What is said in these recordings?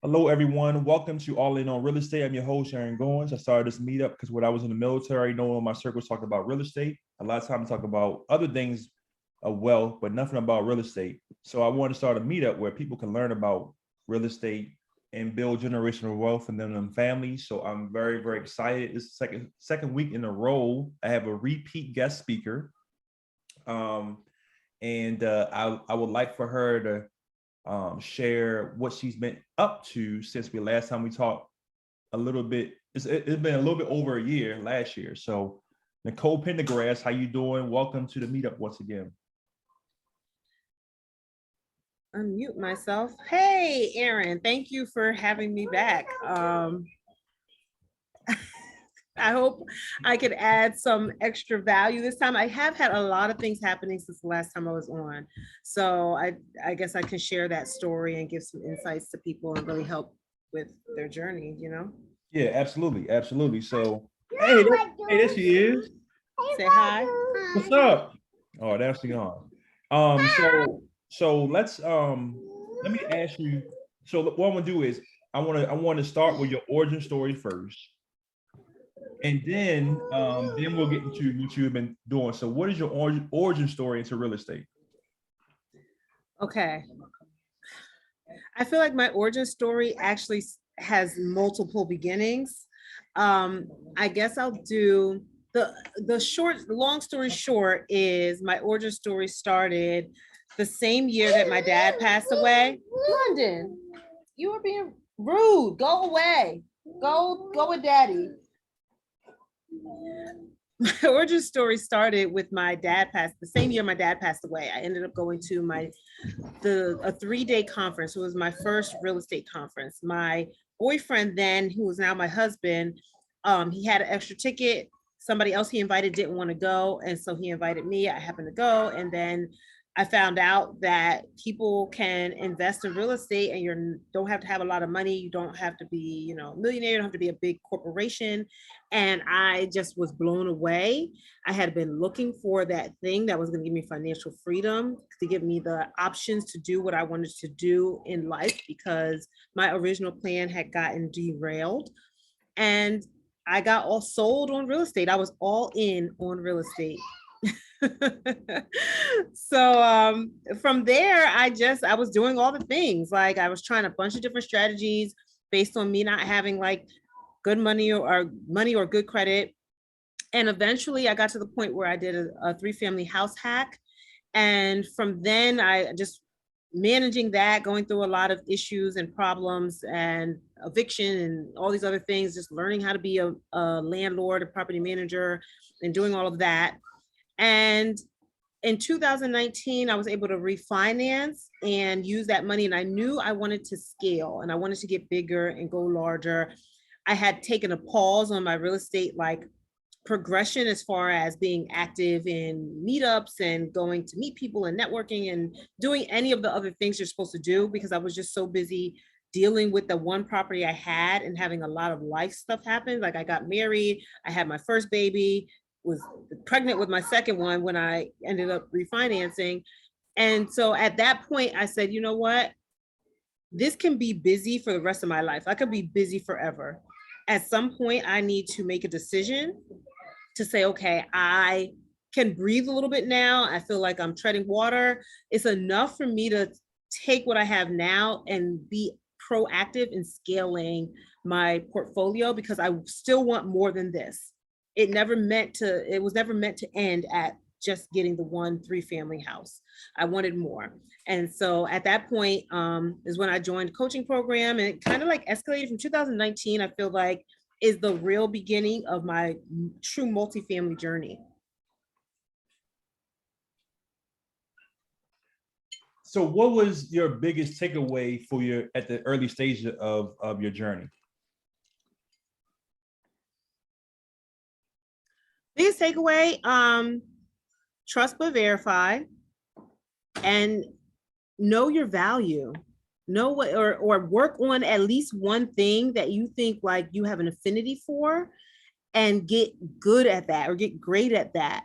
Hello, everyone. Welcome to All In on Real Estate. I'm your host, Aaron Goins. I started this meetup because when I was in the military, no one in my circles talked about real estate. A lot of times talk about other things of wealth, but nothing about real estate. So I want to start a meetup where people can learn about real estate and build generational wealth in them families. So I'm very, very excited. It's the second week in a row. I have a repeat guest speaker. I would like for her to share what she's been up to since we last time we talked a little bit. It's been a little bit over a year last year. So Nicole Pendergrass, how you doing? Welcome to the meetup once again. Unmute myself. Hey, Aaron, thank you for having me back. I hope I could add some extra value this time. I have had a lot of things happening since the last time I was on. So I guess I can share that story and give some insights to people and really help with their journey, Yeah, absolutely. Absolutely. So, hey, there she is. Say hi. What's up? Oh, that's the on. So let me ask you. So what I'm gonna do is I want to start with your origin story first. And then we'll get into what you've been doing. So what is your origin story into real estate? Okay. I feel like my origin story actually has multiple beginnings. I guess I'll do the long story short is my origin story started the same year that my dad passed away. London, you are being rude. Go away. Go with daddy. My origin story started with the same year my dad passed away. I ended up going to a 3-day conference. It was my first real estate conference. My boyfriend then, who was now my husband, he had an extra ticket. Somebody else he invited didn't want to go, and so he invited me. I happened to go, and then I found out that people can invest in real estate and you don't have to have a lot of money. You don't have to be, a millionaire. You don't have to be a big corporation. And I just was blown away. I had been looking for that thing that was going to give me financial freedom, to give me the options to do what I wanted to do in life, because my original plan had gotten derailed. And I got all sold on real estate. I was all in on real estate. So from there, I was doing all the things. Like, I was trying a bunch of different strategies based on me not having like good money or good credit. And eventually I got to the point where I did a 3-family house hack. And from then I just managing that, going through a lot of issues and problems and eviction and all these other things, just learning how to be a landlord, a property manager, and doing all of that. And in 2019, I was able to refinance and use that money. And I knew I wanted to scale and I wanted to get bigger and go larger. I had taken a pause on my real estate progression, as far as being active in meetups and going to meet people and networking and doing any of the other things you're supposed to do, because I was just so busy dealing with the one property I had and having a lot of life stuff happen. Like, I got married, I had my first baby, was pregnant with my second one when I ended up refinancing. And so at that point I said, you know what? This can be busy for the rest of my life. I could be busy forever. At some point I need to make a decision to say, okay, I can breathe a little bit now. I feel like I'm treading water. It's enough for me to take what I have now and be proactive in scaling my portfolio, because I still want more than this. It was never meant to end at just getting the 1 3-family house. I wanted more. And so at that point is when I joined a coaching program, and it kind of like escalated from 2019. I feel like is the real beginning of my true multifamily journey. So what was your biggest takeaway at the early stage of your journey? Biggest takeaway, trust but verify, and know your value. Know what, or work on at least one thing that you think like you have an affinity for, and get good at that or get great at that.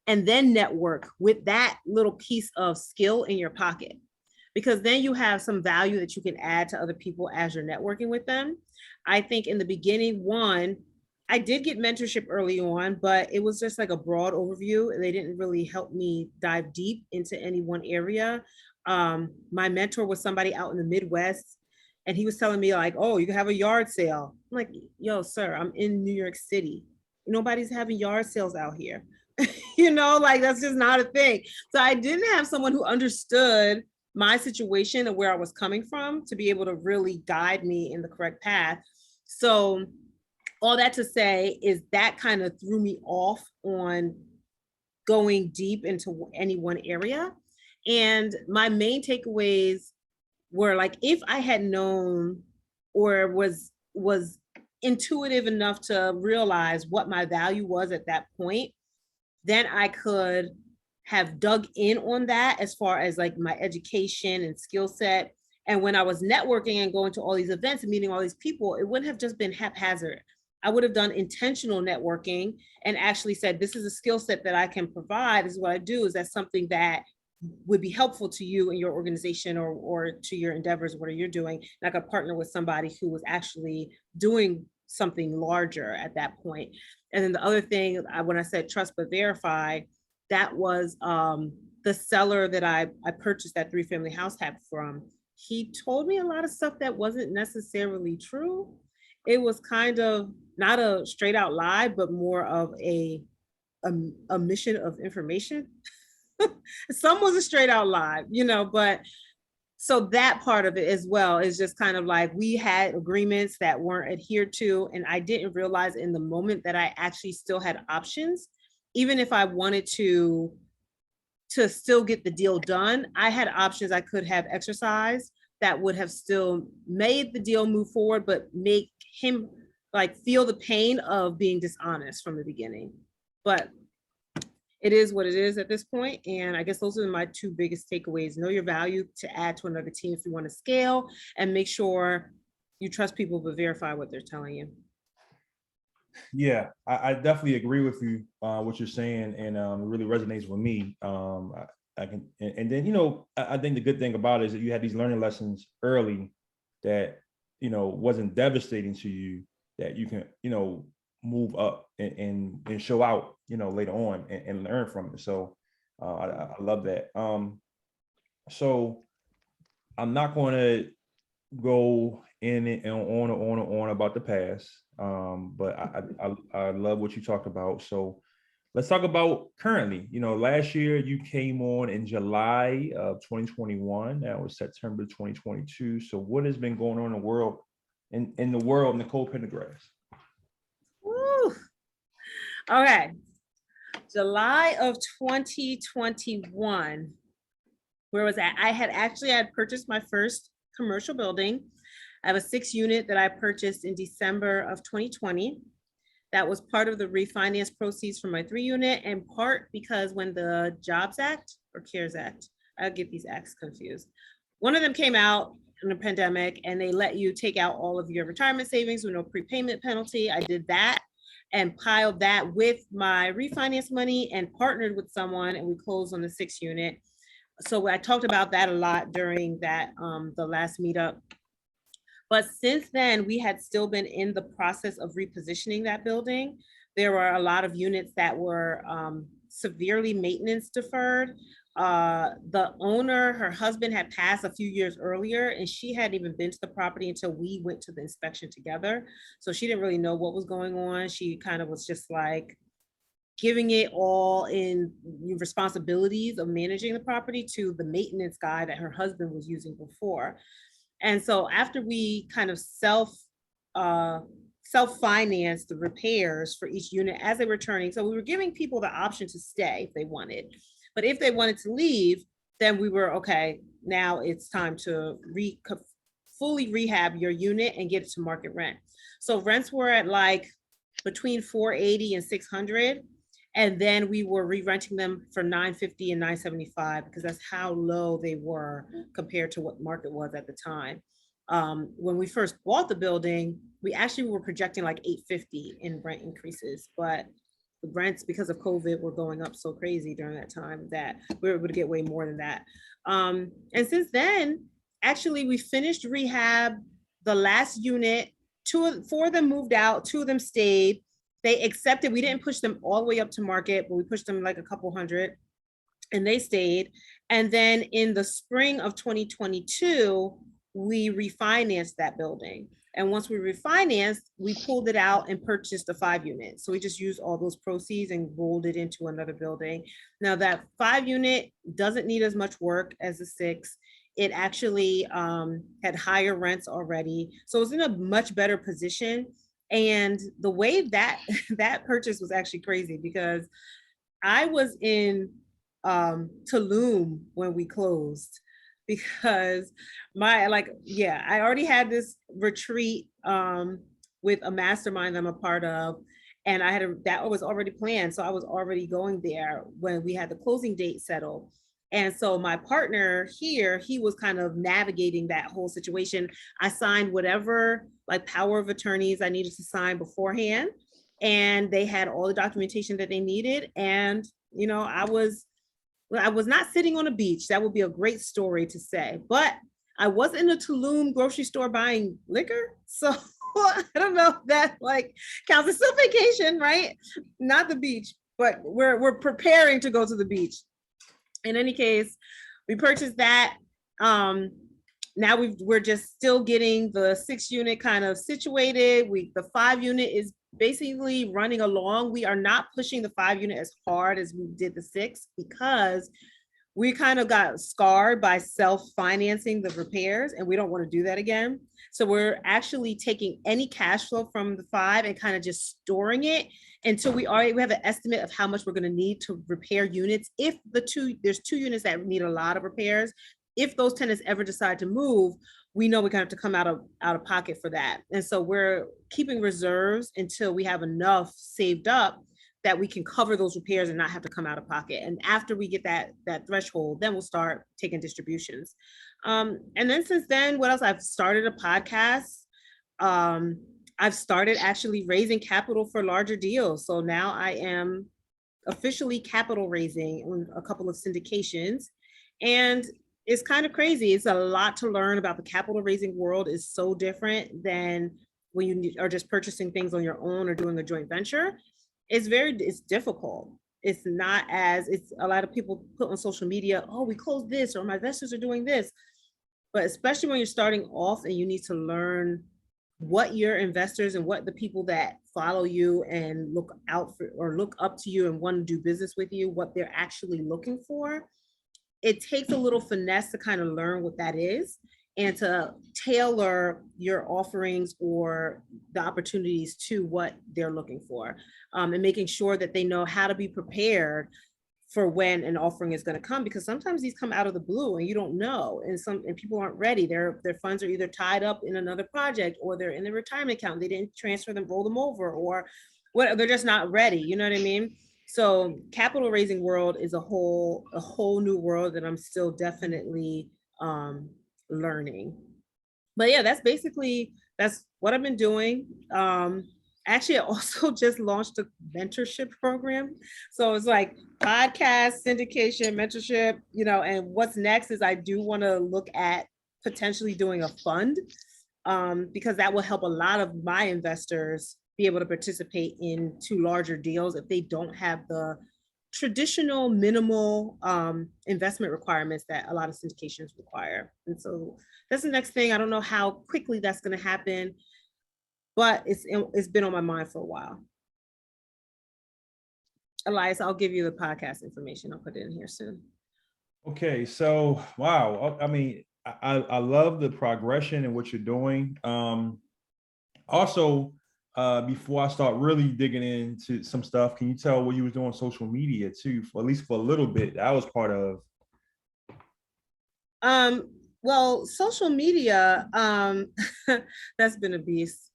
And then network with that little piece of skill in your pocket. because then you have some value that you can add to other people as you're networking with them. I think in the beginning, I did get mentorship early on, but it was just like a broad overview and they didn't really help me dive deep into any one area. My mentor was somebody out in the Midwest and he was telling me like, oh, you can have a yard sale. I'm like, yo, sir, I'm in New York City. Nobody's having yard sales out here. Like that's just not a thing. So I didn't have someone who understood my situation and where I was coming from to be able to really guide me in the correct path. So all that to say is that kind of threw me off on going deep into any one area. And my main takeaways were like, if I had known or was intuitive enough to realize what my value was at that point, then I could have dug in on that as far as like my education and skill set. And when I was networking and going to all these events and meeting all these people, it wouldn't have just been haphazard. I would have done intentional networking and actually said, this is a skill set that I can provide. This is what I do. Is that something that would be helpful to you and your organization or to your endeavors, what you're doing? And I could partner with somebody who was actually doing something larger at that point. And then the other thing, when I said trust but verify, that was the seller that I purchased that 3-family house from. He told me a lot of stuff that wasn't necessarily true. It was kind of not a straight out lie, but more of a mission of information. Some was a straight out lie, but so that part of it as well is just kind of like we had agreements that weren't adhered to. And I didn't realize in the moment that I actually still had options. Even if I wanted to still get the deal done, I had options I could have exercised that would have still made the deal move forward, but make him like feel the pain of being dishonest from the beginning. But it is what it is at this point. And I guess those are my two biggest takeaways. Know your value to add to another team if you want to scale, and make sure you trust people, but verify what they're telling you. Yeah, I definitely agree with you, what you're saying, and it really resonates with me. I can, and then, I think the good thing about it is that you had these learning lessons early that, wasn't devastating to you, that you can, move up and show out, later on and learn from it. So I love that. So I'm not going to go in and on and on about the past, but I love what you talked about. So let's talk about currently. Last year you came on in July of 2021. That was September 2022. So what has been going on in the world, in the world, Nicole Pendergrass? Woo. Okay. July of 2021. Where was that? I had purchased my first commercial building. I have a 6-unit that I purchased in December of 2020. That was part of the refinance proceeds from my 3-unit, and part because when the Jobs Act or CARES Act, I get these acts confused. One of them came out in the pandemic and they let you take out all of your retirement savings with no prepayment penalty. I did that and piled that with my refinance money and partnered with someone, and we closed on the 6-unit. So I talked about that a lot during that the last meetup. But since then, we had still been in the process of repositioning that building. There were a lot of units that were severely maintenance deferred. The owner, her husband had passed a few years earlier, and she hadn't even been to the property until we went to the inspection together. So she didn't really know what was going on. She kind of was just like giving it all in responsibilities of managing the property to the maintenance guy that her husband was using before. And so after we kind of self-financed the repairs for each unit as they were turning, so we were giving people the option to stay if they wanted. But if they wanted to leave, then we were, okay, now it's time to fully rehab your unit and get it to market rent. So rents were at like between $480 and $600. And then we were re-renting them for $950 and $975 because that's how low they were compared to what market was at the time. When we first bought the building, we actually were projecting like $850 in rent increases, but the rents because of COVID were going up so crazy during that time that we were able to get way more than that. And since then, actually, we finished rehab. The last unit, four of them moved out, two of them stayed. They accepted. We didn't push them all the way up to market, but we pushed them like a couple hundred, and they stayed. And then in the spring of 2022, we refinanced that building. And once we refinanced, we pulled it out and purchased a 5-unit. So we just used all those proceeds and rolled it into another building. Now that 5-unit doesn't need as much work as the 6. It actually had higher rents already. So it's in a much better position. And the way that that purchase was actually crazy, because I was in Tulum when we closed, because I already had this retreat with a mastermind I'm a part of, and that was already planned. So I was already going there when we had the closing date settled. And so my partner here, he was kind of navigating that whole situation. I signed whatever like power of attorneys I needed to sign beforehand, and they had all the documentation that they needed. And I was not sitting on a beach. That would be a great story to say, but I was in a Tulum grocery store buying liquor. So I don't know if that like counts. It's still vacation, right? Not the beach, but we're preparing to go to the beach. In any case, we purchased that. Now we're just still getting the 6-unit kind of situated. The 5-unit is basically running along. We are not pushing the 5-unit as hard as we did the 6, because we kind of got scarred by self-financing the repairs, and we don't want to do that again. So we're actually taking any cash flow from the 5 and kind of just storing it until we have an estimate of how much we're going to need to repair units. If there's 2 units that need a lot of repairs, if those tenants ever decide to move, we know we're gonna have to come out of pocket for that. And so we're keeping reserves until we have enough saved up that we can cover those repairs and not have to come out of pocket. And after we get that threshold, then we'll start taking distributions. And then since then, what else? I've started a podcast. I've started actually raising capital for larger deals. So now I am officially capital raising on a couple of syndications. And it's kind of crazy. It's a lot to learn about the capital raising world. Is so different than when you are just purchasing things on your own or doing a joint venture. It's difficult. It's a lot of people put on social media, oh, we closed this, or my investors are doing this. But especially when you're starting off and you need to learn what your investors and what the people that follow you and look out for or look up to you and want to do business with you, what they're actually looking for. It takes a little finesse to kind of learn what that is and to tailor your offerings or the opportunities to what they're looking for, and making sure that they know how to be prepared for when an offering is going to come, because sometimes these come out of the blue and you don't know, and people aren't ready. Their funds are either tied up in another project, or they're in the retirement account. They didn't transfer them, roll them over, or what, they're just not ready. You know what I mean? So capital raising world is a whole new world that I'm still definitely learning. But yeah, that's what I've been doing. Actually, I also just launched a mentorship program. So it's like podcast, syndication, mentorship, and what's next is I do want to look at potentially doing a fund, because that will help a lot of my investors be able to participate into larger deals if they don't have the traditional minimal investment requirements that a lot of syndications require. And so that's the next thing. I don't know how quickly that's going to happen, but it's been on my mind for a while. Elias, I'll give you the podcast information. I'll put it in here soon. Okay, so wow. I mean, I love the progression and what you're doing. Also, before I start really digging into some stuff, can you tell what you was doing on social media too, for at least for a little bit? That was part of. Well, social media, that's been a beast.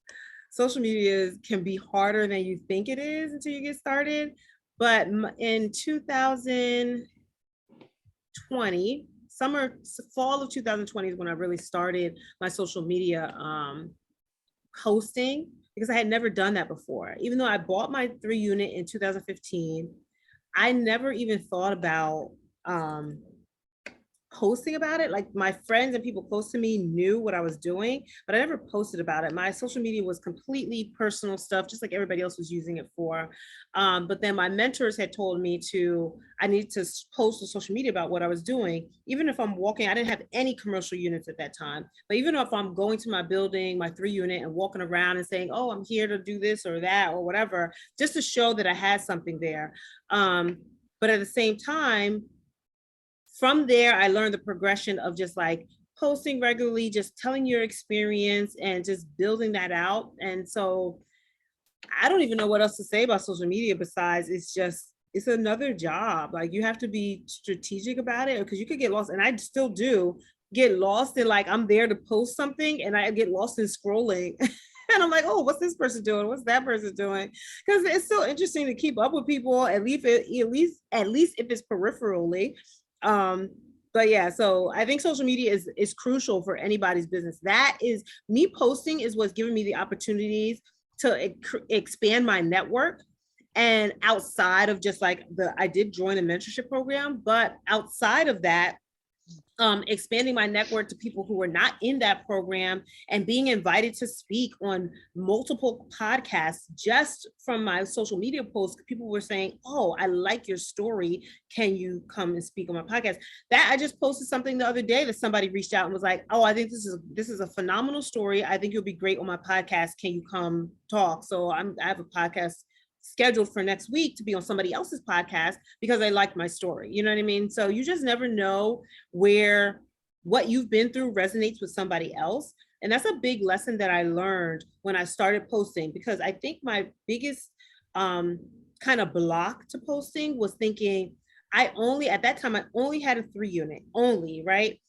Social media can be harder than you think it is until you get started. But in 2020, fall of 2020 is when I really started my social media posting. because I had never done that before. Even though I bought my 3-unit in 2015, I never even thought about um, posting about it. Like my friends and people close to me knew what I was doing, but I never posted about it. My social media was completely personal stuff, just like everybody else was using it for. But then my mentors had told me I need to post on social media about what I was doing. Even if I'm walking, I didn't have any commercial units at that time, but even if I'm going to my building, my 3-unit, and walking around and saying, oh, I'm here to do this or that or whatever, just to show that I had something there. But at the same time, from there, I learned the progression of just like posting regularly, just telling your experience and just building that out. And so I don't even know what else to say about social media besides it's another job. Like you have to be strategic about it because you could get lost. And I still do get lost in like, I'm there to post something and I get lost in scrolling. And I'm like, oh, what's this person doing? What's that person doing? Because it's so interesting to keep up with people, at least if it's peripherally. Um, but yeah, so I think social media is crucial for anybody's business. That is me posting is what's giving me the opportunities to expand my network. And outside of just like I did join a mentorship program, but outside of that, expanding my network to people who were not in that program and being invited to speak on multiple podcasts just from my social media posts. People were saying, oh, I like your story. Can you come and speak on my podcast? That I just posted something the other day that somebody reached out and was like, oh, I think this is a phenomenal story. I think you'll be great on my podcast. Can you come talk? So I have a podcast scheduled for next week to be on somebody else's podcast because they like my story. You know what I mean? So you just never know where what you've been through resonates with somebody else. And that's a big lesson that I learned when I started posting, because I think my biggest kind of block to posting was thinking at that time, I only had a 3-unit only, right?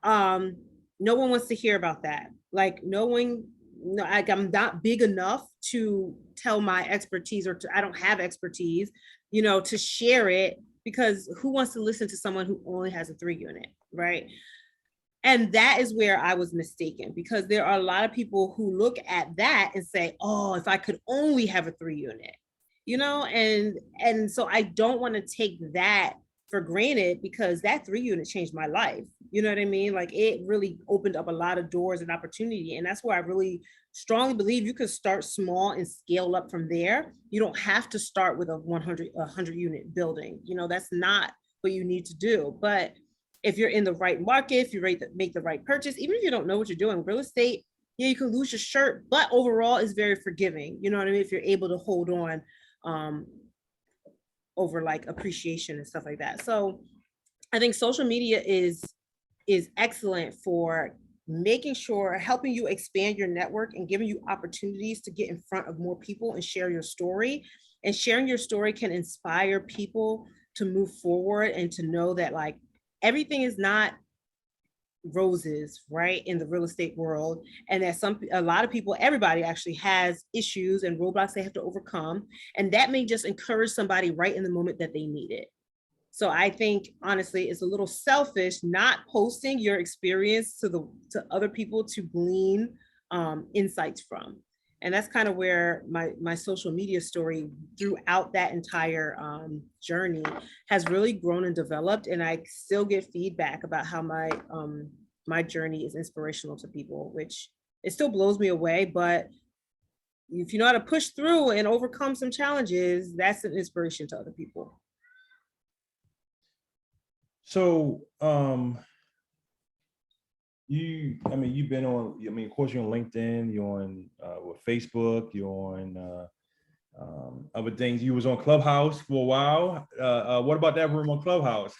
No one wants to hear about that. Like I'm not big enough to tell my expertise, I don't have expertise, to share it, because who wants to listen to someone who only has a 3-unit, right? And that is where I was mistaken, because there are a lot of people who look at that and say, oh, if I could only have a 3-unit, and so I don't want to take that for granted, because that 3-unit changed my life. You know what I mean? Like it really opened up a lot of doors and opportunity. And that's where I really strongly believe you can start small and scale up from there. You don't have to start with a 100 unit building. That's not what you need to do. But if you're in the right market, if you make the right purchase, even if you don't know what you're doing, real estate, yeah, you can lose your shirt, but overall is very forgiving. You know what I mean? If you're able to hold on over like appreciation and stuff like that. So I think social media is excellent for helping you expand your network and giving you opportunities to get in front of more people and share your story. And sharing your story can inspire people to move forward and to know that like everything is not roses, right, in the real estate world, and that a lot of people, everybody actually has issues and roadblocks they have to overcome, and that may just encourage somebody right in the moment that they need it. So I think honestly it's a little selfish not posting your experience to other people to glean insights from. And that's kind of where my social media story throughout that entire journey has really grown and developed. And I still get feedback about how my journey is inspirational to people, which it still blows me away. But if you know how to push through and overcome some challenges, that's an inspiration to other people. So, you've been on, of course you're on LinkedIn, you're on with Facebook, you're on other things. You was on Clubhouse for a while. What about that room on Clubhouse?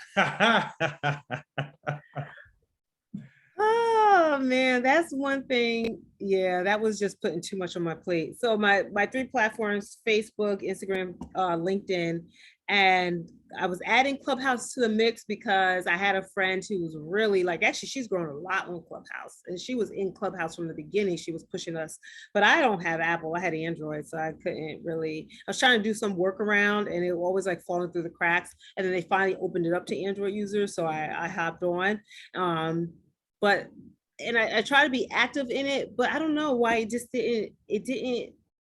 Oh man, that's one thing. Yeah, that was just putting too much on my plate. So my 3 platforms, Facebook, Instagram, LinkedIn, and I was adding Clubhouse to the mix because I had a friend who was really like, actually she's grown a lot on Clubhouse, and she was in Clubhouse from the beginning. She was pushing us, but I don't have Apple, I had Android, so I couldn't really, I was trying to do some workaround and it was always like falling through the cracks. And then they finally opened it up to Android users, so I hopped on. But and I try to be active in it, but I don't know why it didn't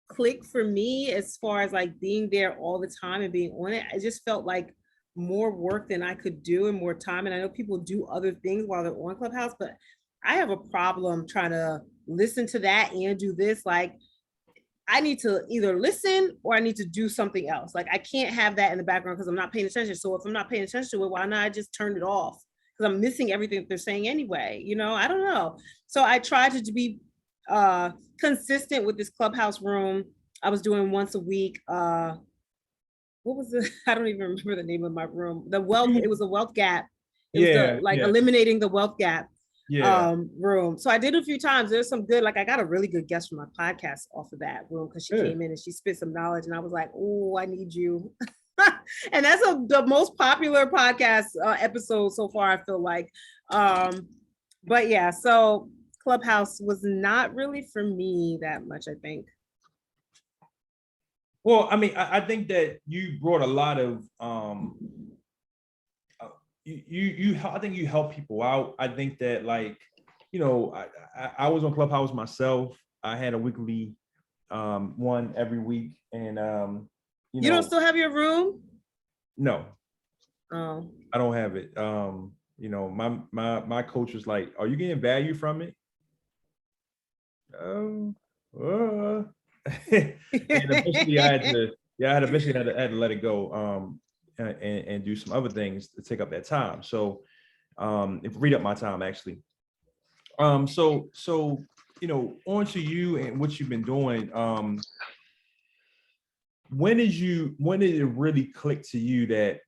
click for me as far as like being there all the time and being on it. I just felt like more work than I could do and more time. And I know people do other things while they're on Clubhouse, but I have a problem trying to listen to that and do this. Like, I need to either listen or I need to do something else. Like, I can't have that in the background because I'm not paying attention. So if I'm not paying attention to it, why not I just turn it off? Because I'm missing everything that they're saying anyway. I don't know. So I tried to be consistent with this Clubhouse room. I was doing once a week. What was it? I don't even remember the name of my room. It was a wealth gap. It was the eliminating the wealth gap room. So I did a few times. There's some good, like I got a really good guest from my podcast off of that room because she came in and she spit some knowledge and I was like, oh, I need you. And that's the most popular podcast episode so far, I feel like. But yeah, so Clubhouse was not really for me that much, I think. Well, I mean, I think that you brought a lot of I think you help people out. I think that, like, I was on Clubhouse myself. I had a weekly one every week, and you don't still have your room? No. Oh. I don't have it. My coach was like, "Are you getting value from it?" And eventually I had to let it go and do some other things to take up that time. So it freed up my time actually. So on to you and what you've been doing. When did it really click to you that,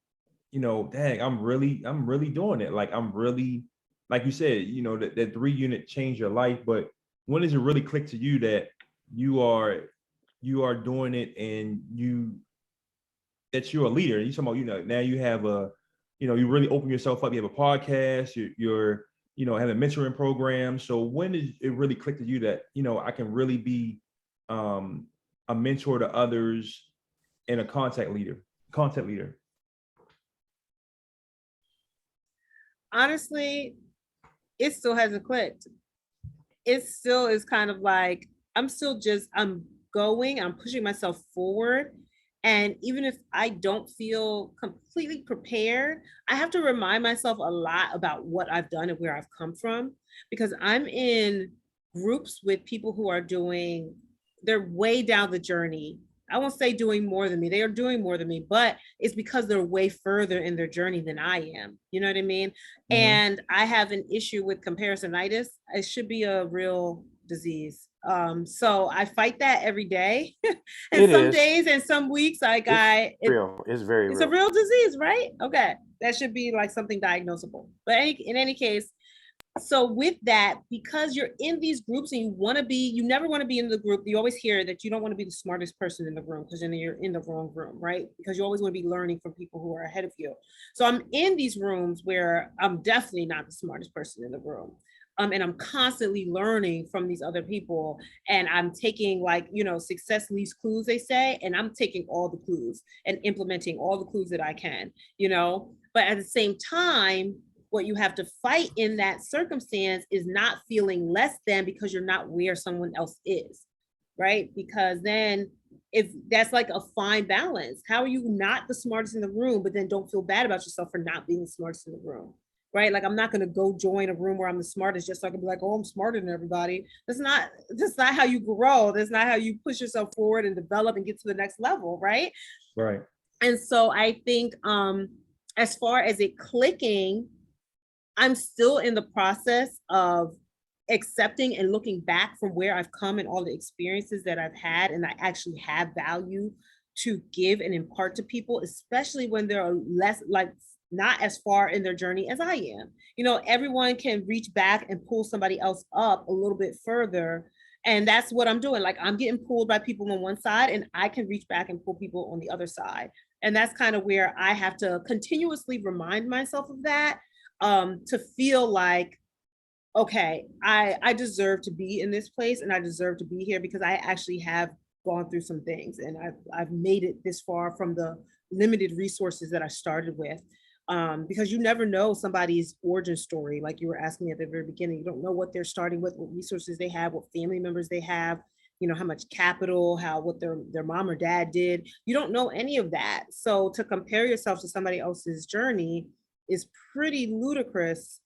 dang, I'm really doing it? Like, I'm really, like you said, that 3 unit changed your life, but when does it really click to you that you are doing it and that you're a leader? You talking about, now you have you really open yourself up. You have a podcast, you're have a mentoring program. So when did it really click to you that, I can really be a mentor to others and a content leader? Honestly, it still hasn't clicked. It still is kind of like, I'm pushing myself forward. And even if I don't feel completely prepared, I have to remind myself a lot about what I've done and where I've come from, because I'm in groups with people who are they're way down the journey. I won't say doing more than me. They are doing more than me, but it's because they're way further in their journey than I am. You know what I mean? Mm-hmm. And I have an issue with comparisonitis. It should be a real disease. So I fight that every day. And some days and some weeks, it's a real disease, right? Okay. That should be like something diagnosable. But in any case, so with that, because you're in these groups and you never want to be in the group. You always hear that you don't want to be the smartest person in the room because then you're in the wrong room, right? Because you always want to be learning from people who are ahead of you. So I'm in these rooms where I'm definitely not the smartest person in the room. And I'm constantly learning from these other people, and I'm taking, like, success leaves clues, they say, and I'm taking all the clues and implementing all the clues that I can, but at the same time, what you have to fight in that circumstance is not feeling less than because you're not where someone else is, right? Because then if that's like a fine balance, how are you not the smartest in the room, but then don't feel bad about yourself for not being the smartest in the room, right? Like, I'm not going to go join a room where I'm the smartest just so I can be like, oh, I'm smarter than everybody. That's not how you grow. That's not how you push yourself forward and develop and get to the next level, right? Right. And so I think as far as it clicking, I'm still in the process of accepting and looking back from where I've come and all the experiences that I've had, and I actually have value to give and impart to people, especially when they're not as far in their journey as I am. Everyone can reach back and pull somebody else up a little bit further. And that's what I'm doing. Like, I'm getting pulled by people on one side and I can reach back and pull people on the other side. And that's kind of where I have to continuously remind myself of that. To feel like, okay, I deserve to be in this place and I deserve to be here because I actually have gone through some things and I've made it this far from the limited resources that I started with. because you never know somebody's origin story. Like you were asking me at the very beginning, you don't know what they're starting with, what resources they have, what family members they have, how much capital, what their mom or dad did. You don't know any of that. So to compare yourself to somebody else's journey is pretty ludicrous,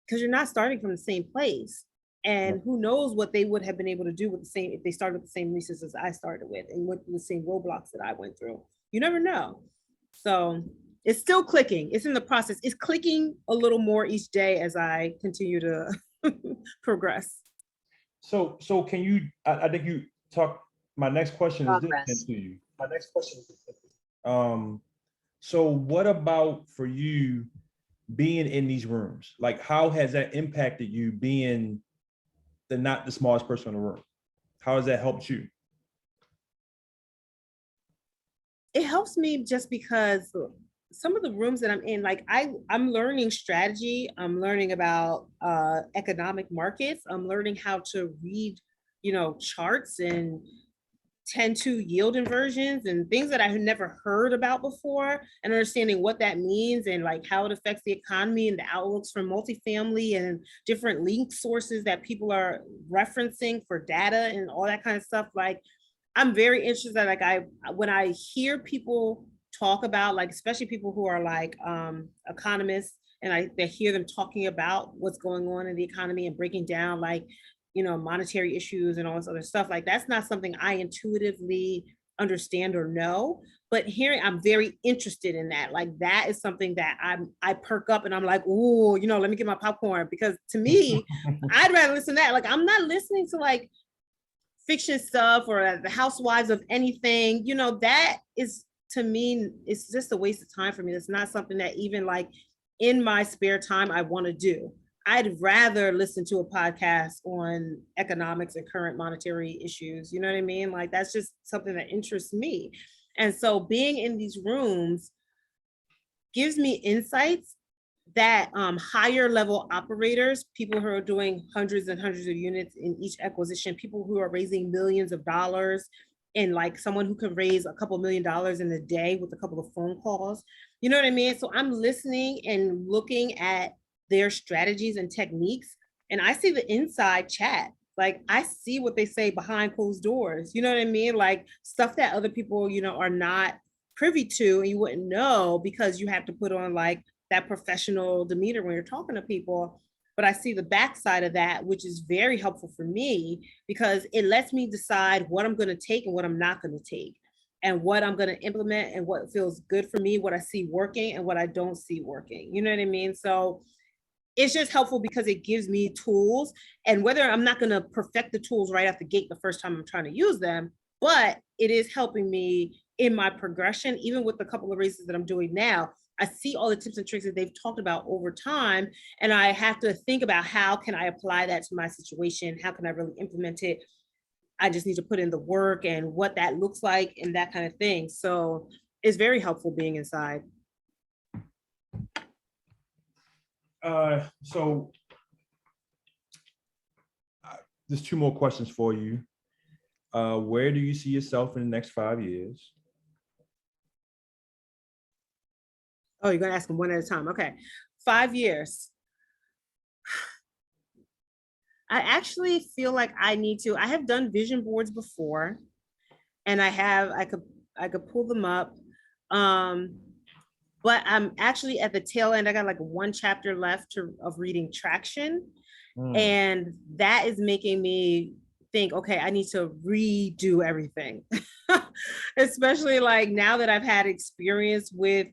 because you're not starting from the same place. And who knows what they would have been able to do with the same, if they started with the same resources I started with and went through the same roadblocks that I went through. You never know. So it's still clicking. It's in the process. It's clicking a little more each day as I continue to progress. So can you, I think you talk, my next question is Progress. this to you. So what about for you being in these rooms? Like, how has that impacted you being not the smartest person in the room? How has that helped you? It helps me just because some of the rooms that I'm in, like I'm learning strategy. I'm learning about economic markets. I'm learning how to read, charts and 10-2 yield inversions and things that I had never heard about before, and understanding what that means and like how it affects the economy and the outlooks for multifamily and different link sources that people are referencing for data and all that kind of stuff. Like, I'm very interested. Like, when I hear people talk about, like, especially people who are like economists, and I hear them talking about what's going on in the economy and breaking down like, monetary issues and all this other stuff. Like, that's not something I intuitively understand or know, but I'm very interested in that. Like, that is something that I perk up and I'm like, ooh, let me get my popcorn, because to me, I'd rather listen to that. Like, I'm not listening to like fiction stuff or the housewives of anything, that is, to me, it's just a waste of time for me. It's not something that even like in my spare time I want to do. I'd rather listen to a podcast on economics and current monetary issues. You know what I mean? Like, that's just something that interests me. And so being in these rooms gives me insights that higher level operators, people who are doing hundreds and hundreds of units in each acquisition, people who are raising millions of dollars, and like someone who can raise a couple $1 million in a day with a couple of phone calls. You know what I mean? So I'm listening and looking at their strategies and techniques, and I see the inside chat. Like, I see what they say behind closed doors. You know what I mean? Like, stuff that other people, are not privy to, and you wouldn't know because you have to put on like that professional demeanor when you're talking to people. But I see the backside of that, which is very helpful for me, because it lets me decide what I'm going to take and what I'm not going to take, and what I'm going to implement and what feels good for me, what I see working and what I don't see working. You know what I mean? So it's just helpful because it gives me tools, and whether I'm not going to perfect the tools right out the gate the first time I'm trying to use them, but it is helping me in my progression, even with the couple of races that I'm doing now. I see all the tips and tricks that they've talked about over time, and I have to think about how can I apply that to my situation? How can I really implement it? I just need to put in the work and what that looks like and that kind of thing. So it's very helpful being inside. So there's 2 more questions for you. Where do you see yourself in the next 5 years? Oh, you're going to ask them one at a time. Okay. 5 years. I actually feel like I have done vision boards before, and I could pull them up. But I'm actually at the tail end. I got like 1 chapter left of reading Traction. And that is making me think, okay, I need to redo everything. Especially like now that I've had experience with,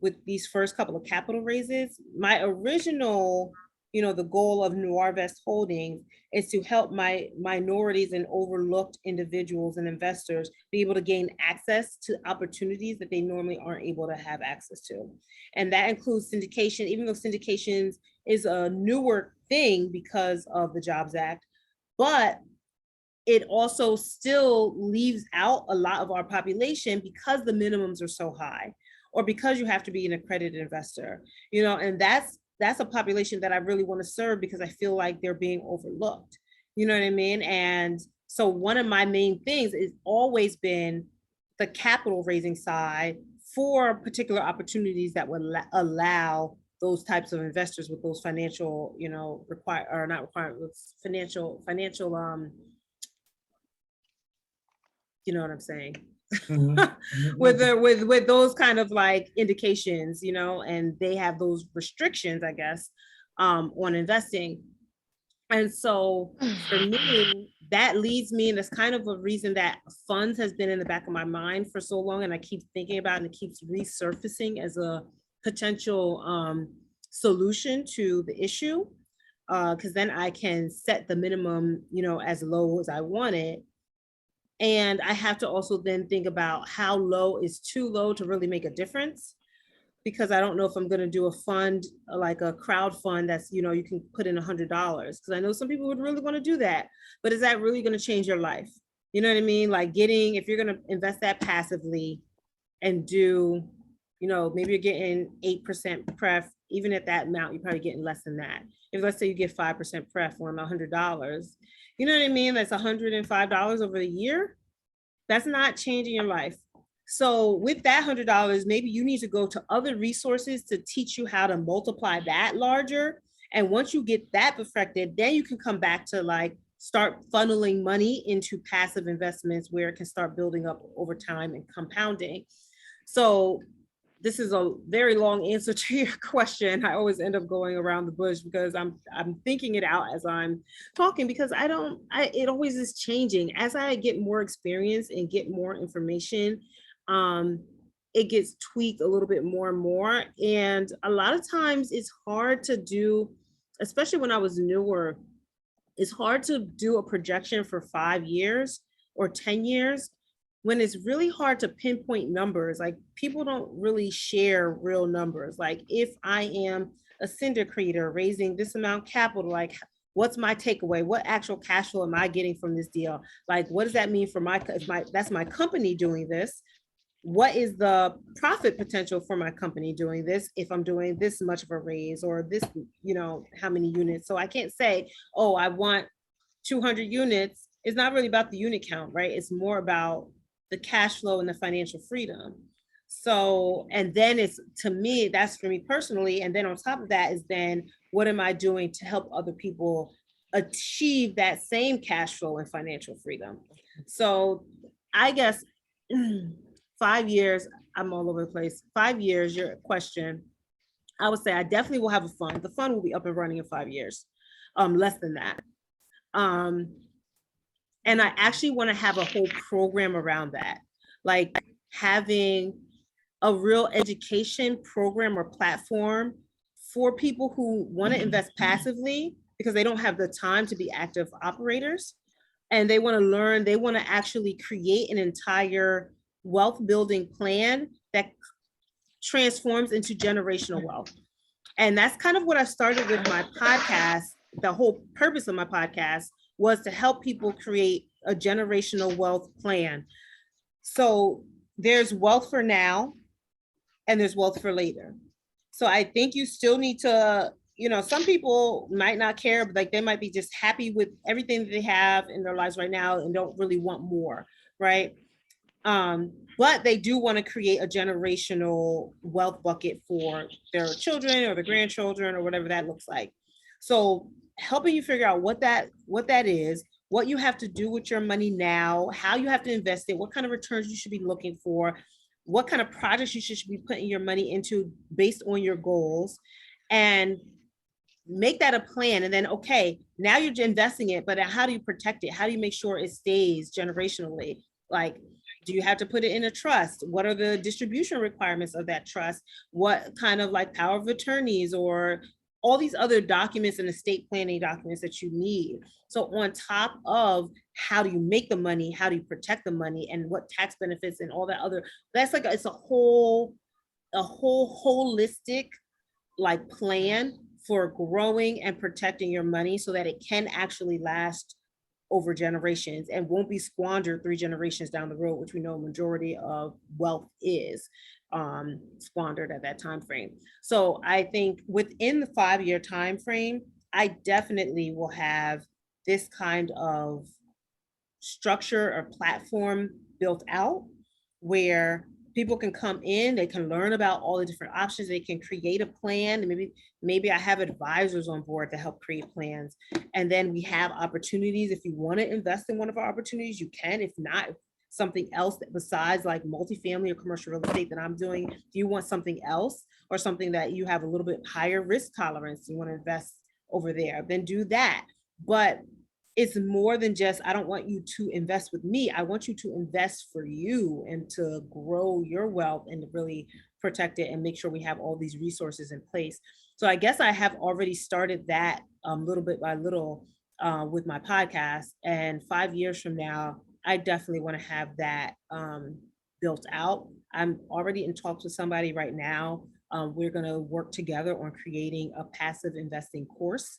with these first couple of capital raises. My original, the goal of Noir Vest Holdings is to help my minorities and overlooked individuals and investors be able to gain access to opportunities that they normally aren't able to have access to. And that includes syndication, even though syndications is a newer thing because of the Jobs Act, but it also still leaves out a lot of our population because the minimums are so high, or because you have to be an accredited investor, and that's a population that I really want to serve, because I feel like they're being overlooked. You know what I mean? And so one of my main things has always been the capital raising side for particular opportunities that would allow those types of investors with those financial, require or not required with financial, you know what I'm saying? Mhm. with those kind of like indications, and they have those restrictions, I guess, on investing. And so for me, that leads me, and that's kind of a reason that funds has been in the back of my mind for so long, and I keep thinking about it, and it keeps resurfacing as a potential solution to the issue. Because then I can set the minimum, as low as I want it. And I have to also then think about how low is too low to really make a difference, because I don't know if I'm going to do a fund, like a crowd fund that's, you can put in $100, because I know some people would really want to do that, but is that really going to change your life? You know what I mean? Like if you're going to invest that passively and do, maybe you're getting 8% pref, even at that amount, you're probably getting less than that. If let's say you get 5% pref on $100, you know what I mean? That's $105 over a year. That's not changing your life. So with that $100, maybe you need to go to other resources to teach you how to multiply that larger. And once you get that perfected, then you can come back to like start funneling money into passive investments where it can start building up over time and compounding. So this is a very long answer to your question. I always end up going around the bush because I'm thinking it out as I'm talking, because it always is changing. As I get more experience and get more information, it gets tweaked a little bit more and more. And a lot of times it's hard to do, especially when I was newer, it's hard to do a projection for 5 years or 10 years when it's really hard to pinpoint numbers. Like people don't really share real numbers. Like if I am a cinder creator raising this amount capital, like what's my takeaway? What actual cash flow am I getting from this deal? Like, what does that mean for that's my company doing this? What is the profit potential for my company doing this if I'm doing this much of a raise or this, how many units? So I can't say, oh, I want 200 units. It's not really about the unit count, right? It's more about the cash flow and the financial freedom. So, and then it's, to me, that's for me personally. And then on top of that is then what am I doing to help other people achieve that same cash flow and financial freedom? So I guess 5 years, I'm all over the place. 5 years, your question, I would say I definitely will have a fund. The fund will be up and running in 5 years, less than that. And I actually want to have a whole program around that, like having a real education program or platform for people who want to invest passively because they don't have the time to be active operators. And they want to learn, they want to actually create an entire wealth building plan that transforms into generational wealth. And that's kind of what I started with my podcast. The whole purpose of my podcast was to help people create a generational wealth plan. So there's wealth for now and there's wealth for later. So I think you still need to, some people might not care, but like they might be just happy with everything that they have in their lives right now and don't really want more, right? But they do want to create a generational wealth bucket for their children or their grandchildren or whatever that looks like. So helping you figure out what that is, what you have to do with your money now, how you have to invest it, what kind of returns you should be looking for, what kind of projects you should be putting your money into based on your goals, and make that a plan. And then, okay, now you're investing it, but how do you protect it? How do you make sure it stays generationally? Like, do you have to put it in a trust? What are the distribution requirements of that trust? What kind of like power of attorneys or all these other documents and estate planning documents that you need? So on top of how do you make the money, how do you protect the money, and what tax benefits and all that other, that's like, it's a whole holistic like plan for growing and protecting your money so that it can actually last over generations and won't be squandered 3 generations down the road, which we know a majority of wealth is squandered at that time frame. So I think within the 5-year time frame, I definitely will have this kind of structure or platform built out where people can come in, they can learn about all the different options, they can create a plan. And maybe I have advisors on board to help create plans. And then we have opportunities. If you want to invest in one of our opportunities, you can. If not, something else that besides like multifamily or commercial real estate that I'm doing, do you want something else or something that you have a little bit higher risk tolerance, you want to invest over there, then do that. But it's more than just, I don't want you to invest with me. I want you to invest for you and to grow your wealth and to really protect it and make sure we have all these resources in place. So I guess I have already started that little bit by little with my podcast. And 5 years from now, I definitely want to have that built out. I'm already in talks with somebody right now. We're going to work together on creating a passive investing course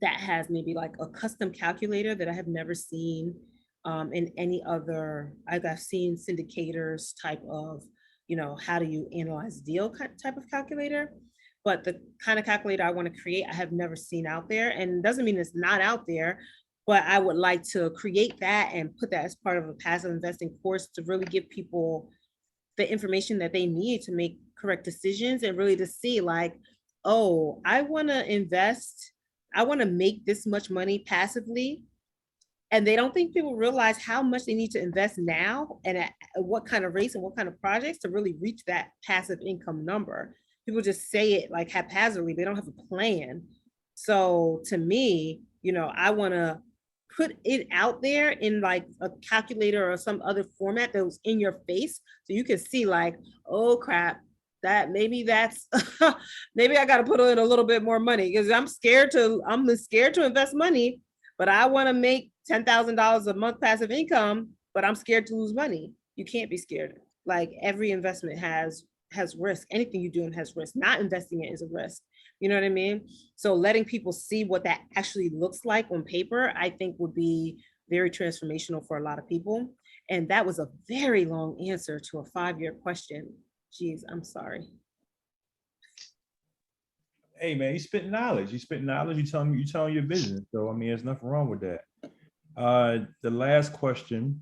that has maybe like a custom calculator that I have never seen in any other. I've seen syndicators type of, how do you analyze deal type of calculator, but the kind of calculator I want to create, I have never seen out there. And doesn't mean it's not out there, but I would like to create that and put that as part of a passive investing course to really give people the information that they need to make correct decisions and really to see like, oh, I want to invest, I want to make this much money passively. And they don't think people realize how much they need to invest now and at what kind of rates and what kind of projects to really reach that passive income number. People just say it like haphazardly, they don't have a plan. So to me, I want to put it out there in like a calculator or some other format that was in your face so you can see like, oh crap, that maybe that's maybe I got to put in a little bit more money because I'm scared to invest money, but I want to make $10,000 a month passive income, but I'm scared to lose money. You can't be scared. Like every investment has risk. Anything you do has risk. Not investing it is a risk. You know what I mean? So letting people see what that actually looks like on paper, I think would be very transformational for a lot of people. And that was a very long answer to a 5-year question. Geez, I'm sorry. Hey man, you spit knowledge. You telling your business. So I mean, there's nothing wrong with that. The last question.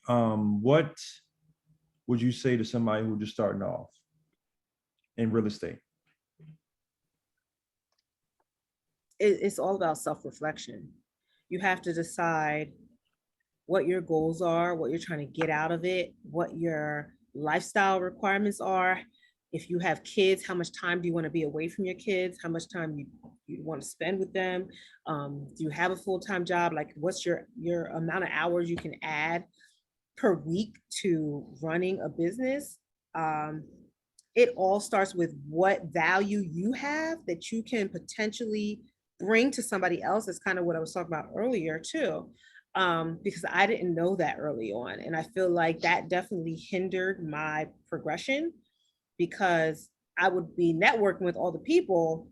What would you say to somebody who's just starting off in real estate? It's all about self-reflection. You have to decide what your goals are, what you're trying to get out of it, what your lifestyle requirements are. If you have kids, how much time do you want to be away from your kids? How much time you want to spend with them? Do you have a full-time job? Like what's your amount of hours you can add per week to running a business? It all starts with what value you have that you can potentially bring to somebody else. That's kind of what I was talking about earlier too. Because I didn't know that early on. And I feel like that definitely hindered my progression because I would be networking with all the people,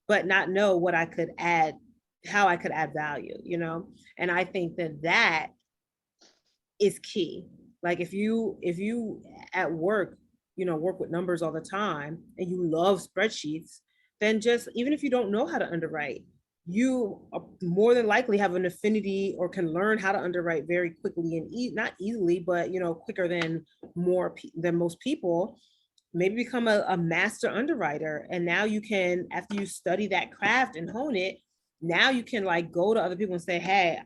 but not know what I could add, how I could add value, And I think that is key. Like if you at work, work with numbers all the time and you love spreadsheets, then just, even if you don't know how to underwrite, you more than likely have an affinity or can learn how to underwrite very quickly and not easily, but quicker than most people. Maybe become a master underwriter, and now you can, after you study that craft and hone it, now you can like go to other people and say, hey,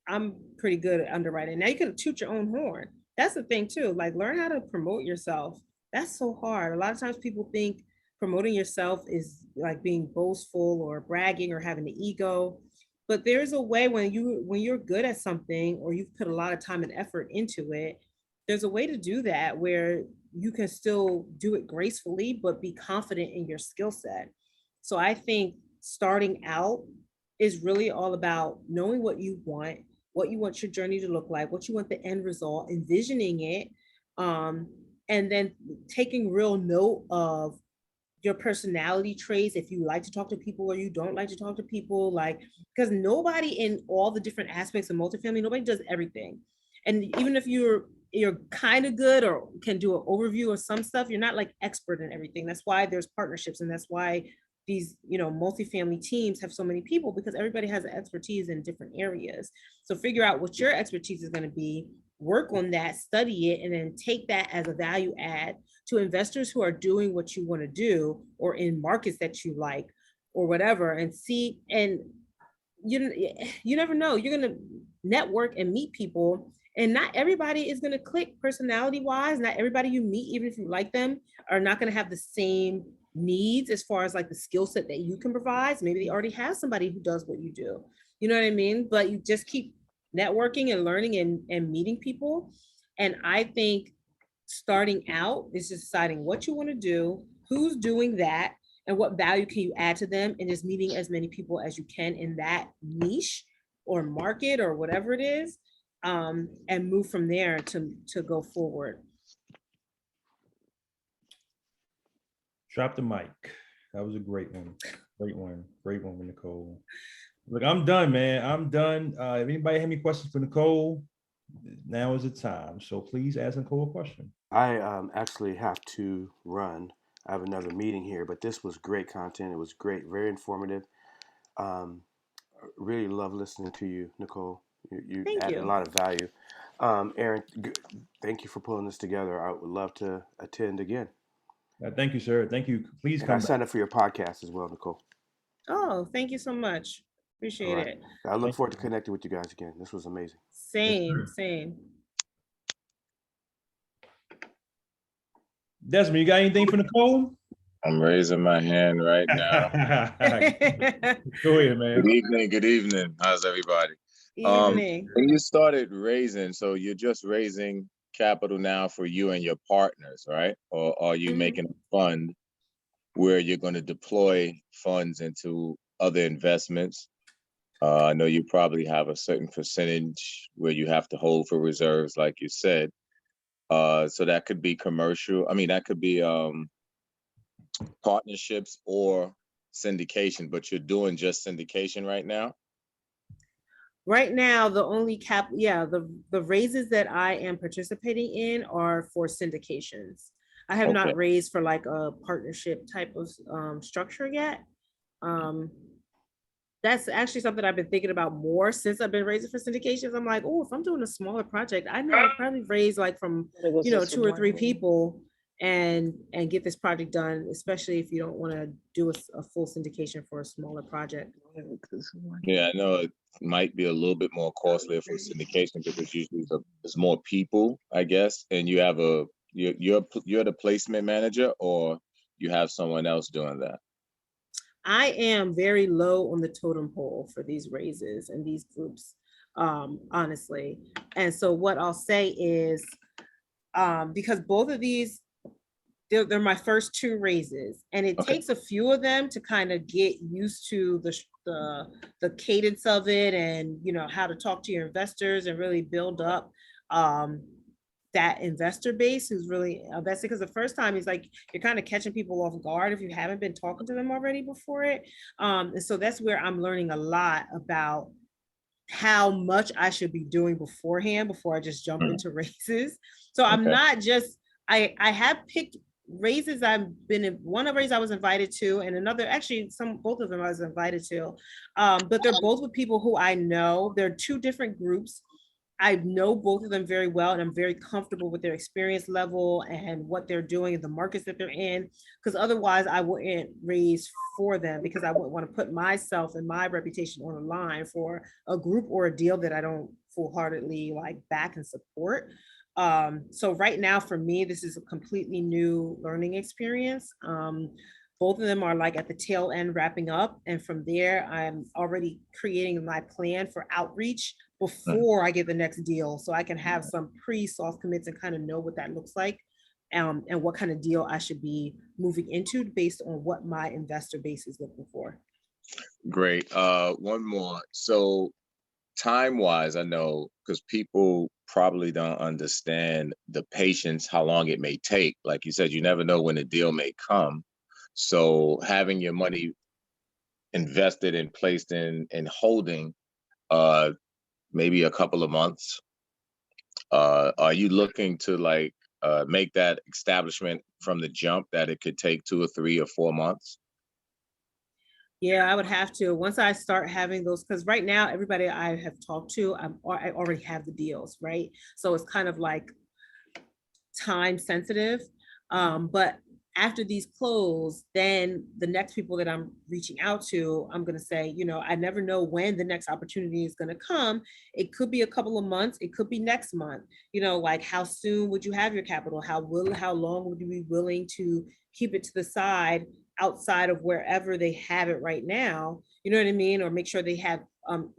I'm pretty good at underwriting. Now you can toot your own horn. That's the thing too, like learn how to promote yourself. That's so hard. A lot of times people think promoting yourself is like being boastful or bragging or having an ego. But there's a way when you're good at something or you've put a lot of time and effort into it, there's a way to do that where you can still do it gracefully, but be confident in your skill set. So I think starting out is really all about knowing what you want your journey to look like, what you want the end result, envisioning it, and then taking real note of your personality traits, if you like to talk to people or you don't like to talk to people, like, because nobody in all the different aspects of multifamily, nobody does everything. And even if you're kind of good or can do an overview of some stuff, you're not like expert in everything. That's why there's partnerships, and that's why these multifamily teams have so many people, because everybody has expertise in different areas. So figure out what your expertise is going to be, work on that, study it, and then take that as a value add to investors who are doing what you want to do or in markets that you like or whatever, and see. And you never know, you're going to network and meet people, and not everybody is going to click personality wise. Not everybody you meet, even if you like them, are not going to have the same needs as far as like the skill set that you can provide. Maybe they already have somebody who does what you do, you know what I mean? But you just keep networking and learning and meeting people. And I think starting out is just deciding what you want to do, who's doing that, and what value can you add to them, and just meeting as many people as you can in that niche or market or whatever it is, and move from there to go forward. Drop the mic. That was a great one. Great one. Great one, Nicole. Look, I'm done, man. I'm done. If anybody have any questions for Nicole, now is the time. So please ask Nicole a question. I actually have to run. I have another meeting here, but this was great content. It was great, very informative. Really love listening to you, Nicole. You Thank added you. a lot of value. Aaron, thank you for pulling this together. I would love to attend again. Thank you, sir. Thank you. Please And come I back. signed up for your podcast as well, Nicole. Oh, thank you so much. All Appreciate right. it. I look Thank forward to you. connecting with you guys again. This was amazing. Same, same. Desmond, you got anything for Nicole? I'm raising my hand right now. Go ahead, man. Good evening. Good evening. How's everybody? Evening. When you started raising, so you're just raising capital now for you and your partners, right? Or are you making a fund where you're going to deploy funds into other investments? I know you probably have a certain percentage where you have to hold for reserves, like you said. So that could be commercial. I mean, that could be partnerships or syndication, but you're doing just syndication right now? Right now, the only the raises that I am participating in are for syndications. I have not raised for like a partnership type of structure yet. That's actually something I've been thinking about more since I've been raising for syndications. I'm like, oh, if I'm doing a smaller project, I know I'll probably raise like from 2 or 3 people and get this project done, especially if you don't want to do a full syndication for a smaller project. Yeah, I know it might be a little bit more costly for syndication because usually there's more people, I guess, and you have you're the placement manager, or you have someone else doing that. I am very low on the totem pole for these raises and these groups, honestly. And so what I'll say is, because both of these, they're my first 2 raises, and it takes a few of them to kind of get used to the cadence of it, and how to talk to your investors and really build up that investor base who's really invested. Because the first time is like you're kind of catching people off guard if you haven't been talking to them already before it. And so that's where I'm learning a lot about how much I should be doing beforehand before I just jump into raises. So I'm not just, I have picked raises I've been in. One of the raises I was invited to, and another, actually both of them I was invited to, but they're both with people who I know. They're 2 different groups. I know both of them very well, and I'm very comfortable with their experience level and what they're doing in the markets that they're in, because otherwise I wouldn't raise for them, because I wouldn't want to put myself and my reputation on the line for a group or a deal that I don't full-heartedly like back and support. So right now for me, this is a completely new learning experience. Both of them are like at the tail end wrapping up. And from there, I'm already creating my plan for outreach before I get the next deal. So I can have some pre-soft commits and kind of know what that looks like, and what kind of deal I should be moving into based on what my investor base is looking for. Great. One more. So time-wise, I know, because people probably don't understand the patience, how long it may take. Like you said, you never know when a deal may come. So having your money invested and placed in and holding maybe a couple of months, are you looking to make that establishment from the jump that it could take 2 or 3 or 4 months? Yeah, I would have to, once I start having those, because right now, everybody I have talked to, I already have the deals, right? So it's kind of like time sensitive. But after these close, then the next people that I'm reaching out to, I'm going to say, I never know when the next opportunity is going to come. It could be a couple of months. It could be next month. Like how soon would you have your capital? How long would you be willing to keep it to the side outside of wherever they have it right now? You know what I mean? Or make sure they have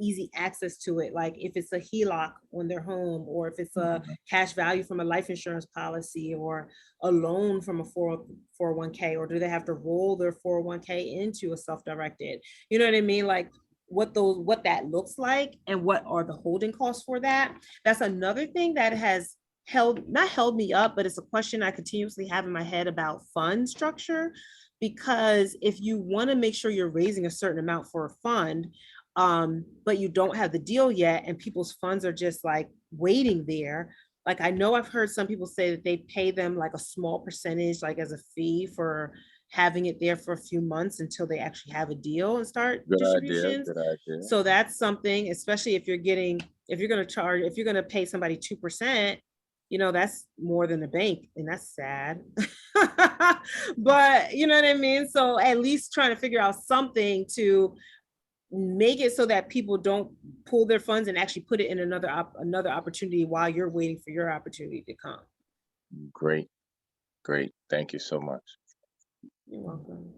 easy access to it. Like if it's a HELOC on their home, or if it's a cash value from a life insurance policy, or a loan from a 401k, or do they have to roll their 401k into a self-directed? You know what I mean? Like what that looks like, and what are the holding costs for that. That's another thing that has not held me up, but it's a question I continuously have in my head about fund structure. Because if you want to make sure you're raising a certain amount for a fund, but you don't have the deal yet, and people's funds are just like waiting there. Like I know I've heard some people say that they pay them like a small percentage, like as a fee for having it there for a few months until they actually have a deal and start Good idea. distributions. Good idea. So that's something, especially if you're going to pay somebody 2%, that's more than the bank, and that's sad. But you know what I mean? So at least trying to figure out something to make it so that people don't pull their funds and actually put it in another opportunity while you're waiting for your opportunity to come. Great. Thank you so much. You're welcome.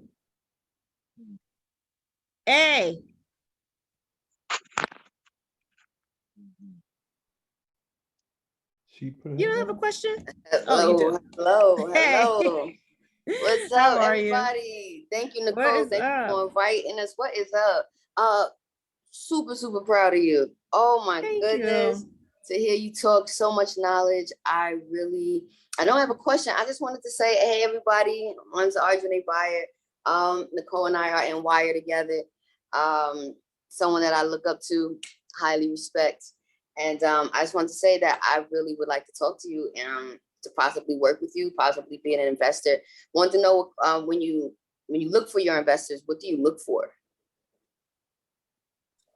Hey. She put You don't have a question? Hello, you do. hello. Hey. What's How up, are you? everybody? Thank you, What Nicole. is Thank up? you for inviting us. What is up? Super proud of you. Oh my Thank goodness. you. To hear you talk so much knowledge. I don't have a question. I just wanted to say, hey, everybody, mine's Arjun Buyer. Nicole and I are in Wire together. Someone that I look up to, highly respect. And I just want to say that I really would like to talk to you to possibly work with you, possibly be an investor. Want to know when you look for your investors, what do you look for?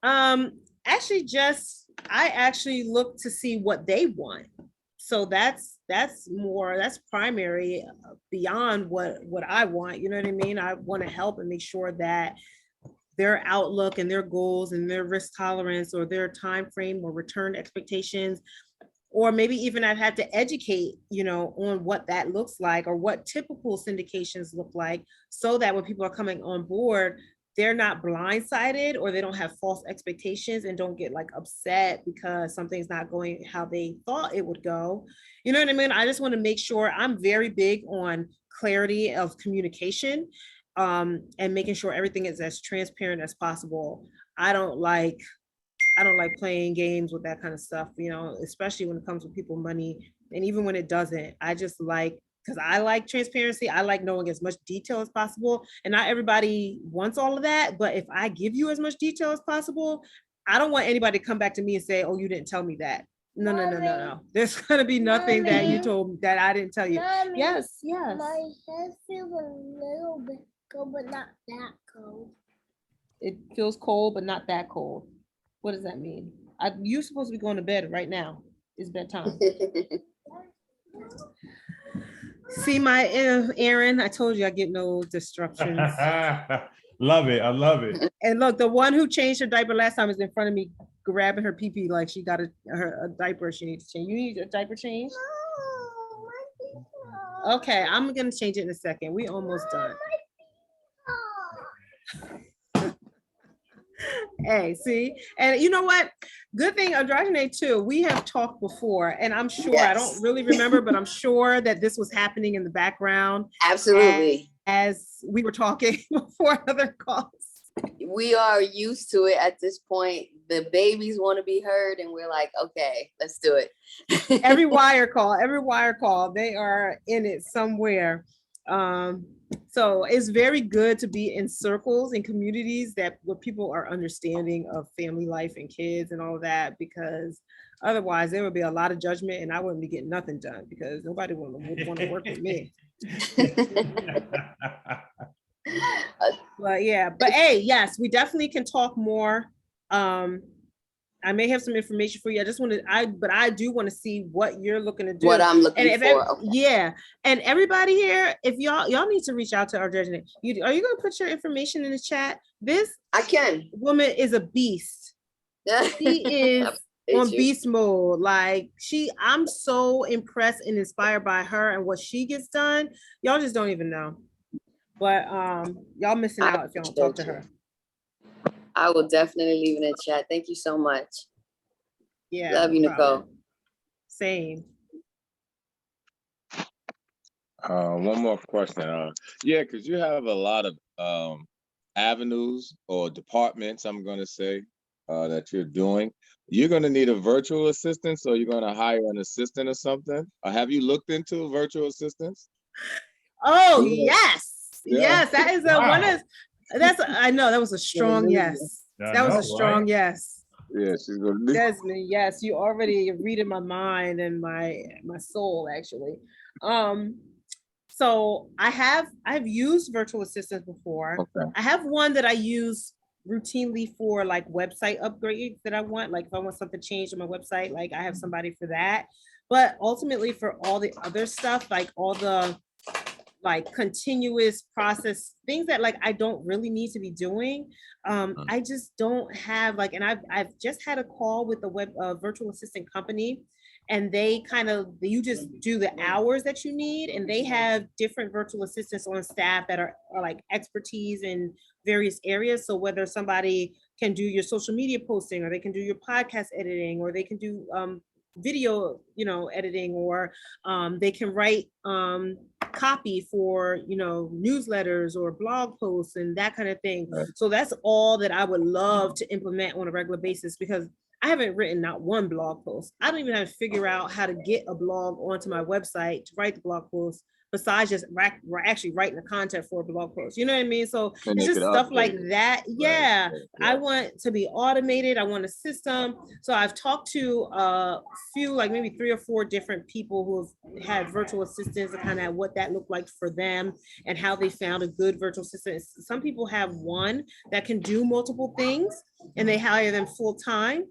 I actually look to see what they want. So that's primary beyond what I want. You know what I mean? I want to help and make sure that their outlook and their goals and their risk tolerance or their time frame or return expectations, or maybe even I've had to educate, on what that looks like or what typical syndications look like, so that when people are coming on board, they're not blindsided, or they don't have false expectations and don't get like upset because something's not going how they thought it would go. You know what I mean? I just want to make sure. I'm very big on clarity of communication, and making sure everything is as transparent as possible. I don't like playing games with that kind of stuff, especially when it comes with people money. And even when it doesn't, because I like transparency. I like knowing as much detail as possible. And not everybody wants all of that. But if I give you as much detail as possible, I don't want anybody to come back to me and say, oh, you didn't tell me that. No. There's going to be nothing that you told me that I didn't tell you. Mommy, yes. My head feels a little bit cold, but not that cold. It feels cold, but not that cold. What does that mean? You're supposed to be going to bed right now. It's bedtime. See my Aaron, I told you I get no disruptions. Love it. I love it. And look, the one who changed her diaper last time is in front of me grabbing her pee-pee like she got a diaper she needs to change. You need a diaper change? Okay, I'm gonna change it in a second. We almost done. Hey, see, and you know what? Good thing, Androgene too. We have talked before, and I'm sure, yes. I don't really remember, but I'm sure that this was happening in the background. Absolutely. As we were talking before other calls. We are used to it at this point. The babies want to be heard, and we're like, okay, let's do it. every wire call, they are in it somewhere. So it's very good to be in circles and communities where people are understanding of family life and kids and all of that, because otherwise there would be a lot of judgment and I wouldn't be getting nothing done because nobody would want to work with me. But yeah, but hey, yes, we definitely can talk more. I may have some information for you. I do want to see what you're looking to do. What I'm looking and for. Okay. Yeah, and everybody here, if y'all need to reach out to our judge. Are you going to put your information in the chat? This I can. woman is a beast. She is on beast mode. Like I'm so impressed and inspired by her and what she gets done. Y'all just don't even know. But y'all missing out if y'all don't talk to her. I will definitely leave it in chat. Thank you so much. Yeah. Love you, Nicole. Same. One more question. Yeah, because you have a lot of avenues or departments, I'm going to say, that you're doing. You're going to need a virtual assistant, so you're going to hire an assistant or something. Have you looked into virtual assistants? Oh, yes. Yeah. Yes, that is one of I know that was a strong yes. That was a strong yes. Yeah, she's going to Desmond, yes, you're reading my mind and my soul, actually. So I've used virtual assistants before. Okay. I have one that I use routinely for like website upgrades that I want. Like if I want something changed on my website, like I have somebody for that. But ultimately for all the other stuff, like all the like continuous process things that like I don't really need to be doing. I just don't have like, and I've just had a call with a virtual assistant company, and you just do the hours that you need, and they have different virtual assistants on staff that are like expertise in various areas. So whether somebody can do your social media posting, or they can do your podcast editing, or they can do video, editing, or they can write copy for, newsletters or blog posts and that kind of thing. Right. So that's all that I would love to implement on a regular basis, because I haven't written not one blog post. I don't even have to figure out how to get a blog onto my website to write the blog post, besides just actually writing the content for a blog post. You know what I mean? So it's just stuff like that. Yeah. Right. I want to be automated. I want a system. So I've talked to a few, like maybe 3 or 4 different people who have had virtual assistants, and kind of what that looked like for them and how they found a good virtual assistant. Some people have one that can do multiple things and they hire them full time.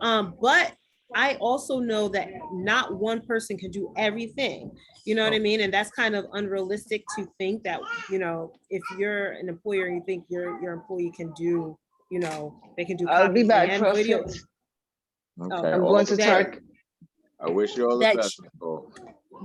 But I also know that not one person can do everything. You know what I mean? And that's kind of unrealistic to think that, if you're an employer and you think your employee can do, they can do I'll be back and for a video. bit. Okay. I'm going to talk. I wish you all the best, Nicole.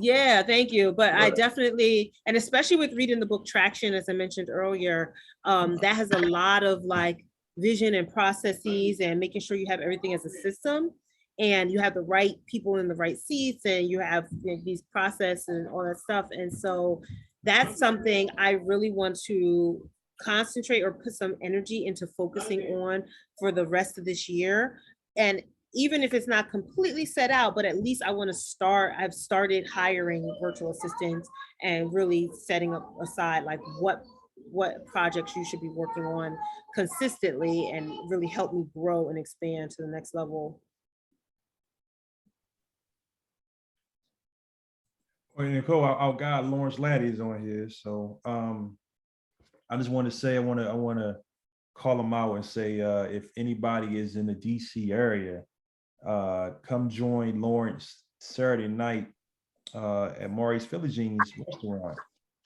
Yeah, thank you. But I definitely, and especially with reading the book Traction, as I mentioned earlier, that has a lot of like vision and processes and making sure you have everything as a system, and you have the right people in the right seats, and you have these processes and all that stuff. And so that's something I really want to concentrate or put some energy into focusing on for the rest of this year. And even if it's not completely set out, but at least I want to I've started hiring virtual assistants and really setting up aside like what projects you should be working on consistently and really help me grow and expand to the next level. Well, Nicole, our guy Lawrence Laddie is on here, so I just want to say I want to call him out and say if anybody is in the DC area, come join Lawrence Saturday night at Maurice Philogeni's restaurant.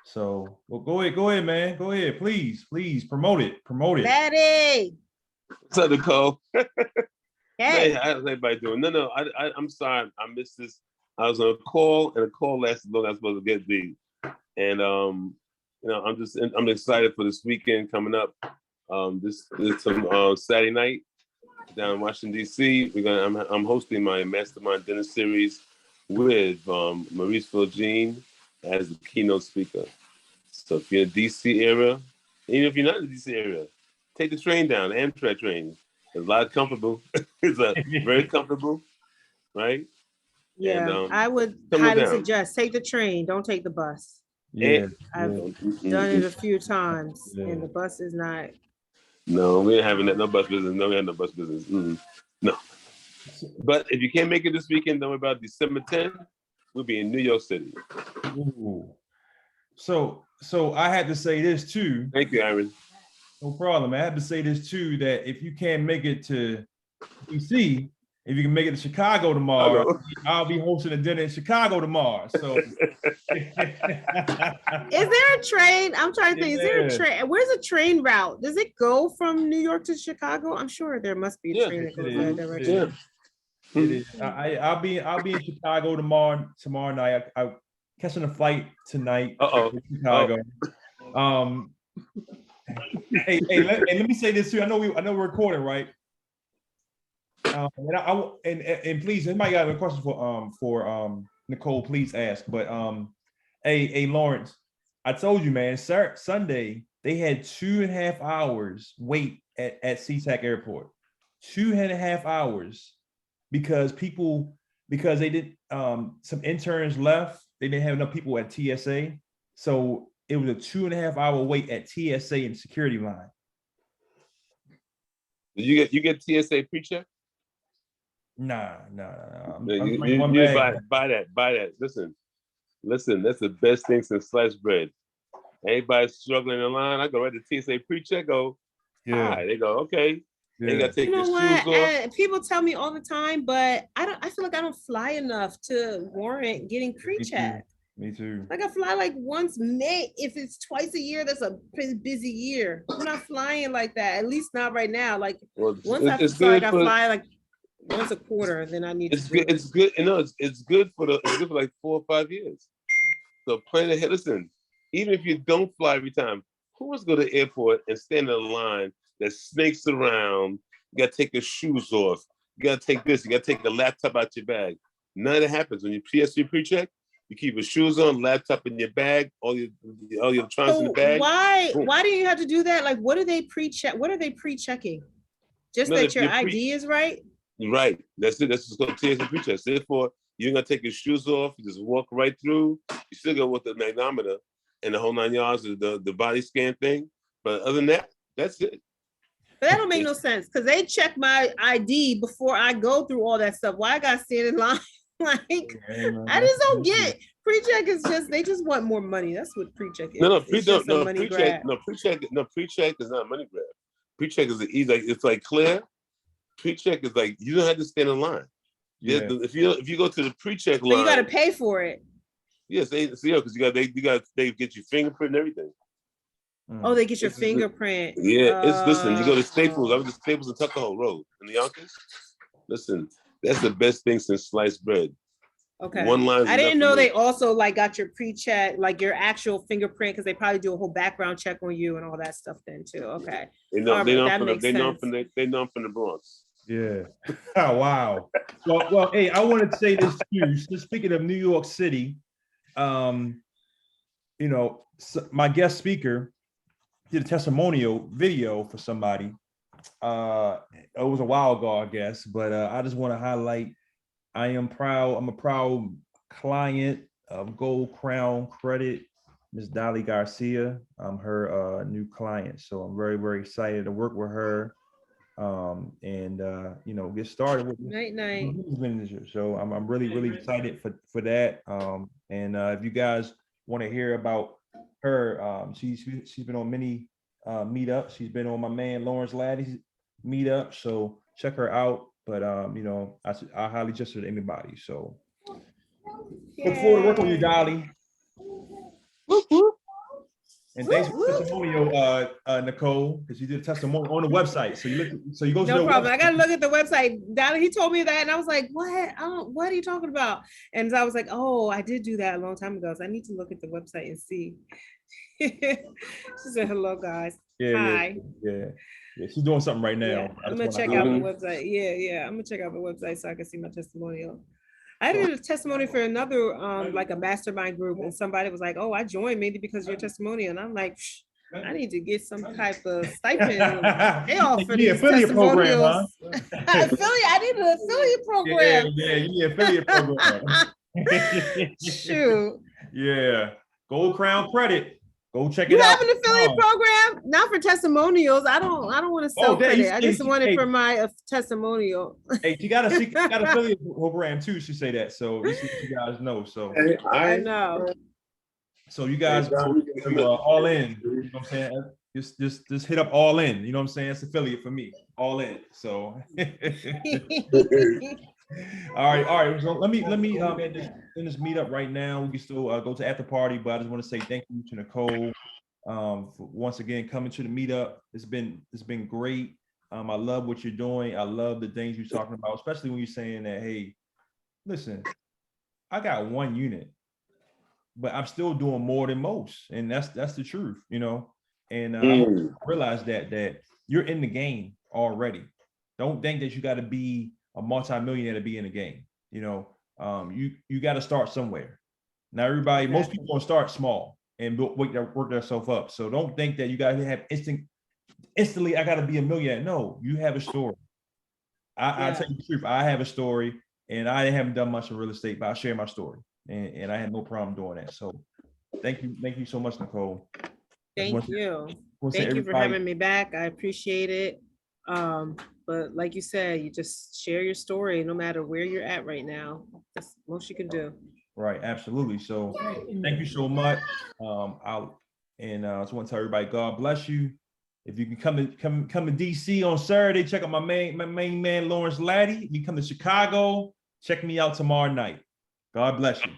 So well, go ahead, man. Go ahead, please promote it. Laddie. What's up, Nicole? Hey, how's everybody doing? No, I'm sorry, I missed this. I was on a call, and the call lasted long. I was supposed to get these, and I'm excited for this weekend coming up. This some Saturday night down in Washington D.C. I'm hosting my Mastermind Dinner Series with Maurice Philogene as the keynote speaker. So if you're in the DC area, even if you're not in the DC area, take the train down, the Amtrak train. It's a lot comfortable. It's very comfortable, right? Yeah, and, I would highly suggest take the train. Don't take the bus. Yeah, I've done it a few times, and the bus is not. No, we ain't having that. No bus business. No, we have no bus business. No. But if you can't make it this weekend, don't worry about December 10th. We'll be in New York City. Ooh. So I had to say this too. Thank you, Aaron. No problem. I have to say this too, that if you can't make it to DC, if you can make it to Chicago tomorrow, I'll be hosting a dinner in Chicago tomorrow. So Is there a train? I'm trying to think. Is there a train? Where's a train route? Does it go from New York to Chicago? I'm sure there must be a train that goes that direction. It is. I'll be in Chicago tomorrow night. I catching a flight tonight to Chicago. Hey, let me say this too. I know we're recording, right? And please, anybody got a question for Nicole, please ask. But hey, Lawrence, I told you, man, Sunday they had 2.5 hours wait at SeaTac Airport. 2.5 hours because they did some interns left. They didn't have enough people at TSA, so it was a 2.5 hour wait at TSA and security line. Did you get TSA pre-check? Nah. You buy that. Listen, that's the best thing since sliced bread. Anybody struggling in line, I go right to TSA pre-check, hi. They go, okay. Yeah. They gotta take their shoes off. People tell me all the time, but I feel like I don't fly enough to warrant getting pre-check. Me too. Like I fly like once, if it's twice a year, that's a pretty busy year. I'm not flying like that, at least not right now. Like once I fly like once a quarter, then I need it's good. It's good. It's good for like 4 or 5 years. So plan ahead. Listen, even if you don't fly every time, who wants to go to the airport and stand in a line that snakes around? You gotta take your shoes off. You gotta take this. You gotta take the laptop out your bag. None of that happens when you PSC pre-check. You keep your shoes on, laptop in your bag, all your electronics in the bag. Why do you have to do that? Like, what do they pre-check? What are they pre-checking? Just that your ID is right? Right. That's it. That's just going to TSA pre-check. Therefore, you're gonna take your shoes off. You just walk right through. You still go with the magnetometer and the whole 9 yards of the body scan thing. But other than that, that's it. But that don't make no sense because they check my ID before I go through all that stuff. Why I gotta stand in line? Like, I just don't get pre-check is just they just want more money. That's what pre-check is. Pre-check is not money grab. Pre-check is it's like clear. Pre-check is like you don't have to stand in line. Yeah. If you go to the pre-check line, you got to pay for it. Yes, because they get your fingerprint and everything. Oh, they get your fingerprint. Yeah, listen. You go to Staples. I was at Staples in Tuckahoe Road in the Yonkers. Listen. That's the best thing since sliced bread. Okay. One line. I didn't know they also like got your pre-check, like your actual fingerprint, because they probably do a whole background check on you and all that stuff then too. Okay. They know from the Bronx. Yeah. Oh wow. Well, hey, I wanted to say this too. So speaking of New York City, my guest speaker did a testimonial video for somebody. It was a while ago, I guess, but I just want to highlight I'm a proud client of Gold Crown Credit, Ms. Dolly Garcia. I'm her new client, so I'm very, very excited to work with her and get started with night. So I'm really, really excited for that. And if you guys want to hear about her, she's been on many meetups. She's been on my man Lawrence Laddie's meetup, so check her out. But I highly suggest her to anybody. So look forward to working with you, Dolly. And thanks for the testimonial, Nicole, because you did a testimonial on the website. So you go to no problem. I gotta look at the website. Dolly, he told me that, and I was like, "What? What are you talking about?" And I was like, "Oh, I did do that a long time ago. So I need to look at the website and see." She said, "Hello, guys." Hi. Yeah. She's doing something right now. Yeah, I'm gonna check out the website. Yeah. I'm gonna check out the website so I can see my testimonial. I did a testimony for another, like a mastermind group, and somebody was like, "Oh, I joined mainly because of your testimonial," and I'm like, I need to get some type of stipend. They offer these affiliate program, huh? I need an affiliate program. Yeah, you need an affiliate program. Shoot. Yeah, Gold Crown Credit. Go check it out. You have an affiliate program? Not for testimonials. I don't want to sell credit. I just want it for my testimonial. Hey, she got affiliate program too. She say that, so you guys know. So I know. So you guys are all in. You know what I'm saying? just hit up All In. You know what I'm saying? It's affiliate for me. All In. So all right. So let me end this meetup right now. We can still go to after party, but I just want to say thank you to Nicole for once again coming to the meetup. It's been great. I love what you're doing. I love the things you're talking about, especially when you're saying that, hey, listen, I got one unit, but I'm still doing more than most, and that's the truth, you know. And I realize that you're in the game already. Don't think that you got to be a multimillionaire to be in the game. You know, you got to start somewhere. Now, everybody, most people gonna start small and work themselves up. So don't think that you got to have instantly. I got to be a millionaire. No, you have a story. I tell you the truth. I have a story, and I haven't done much in real estate, but I share my story, and I had no problem doing that. So, thank you so much, Nicole. Thank you. Thank you for having me back. I appreciate it. But like you said, you just share your story, no matter where you're at right now. That's the most you can do. Right, absolutely. So, thank you so much. I just want to tell everybody, God bless you. If you can come to DC on Saturday, check out my main man Lawrence Laddie. If you come to Chicago, check me out tomorrow night. God bless you.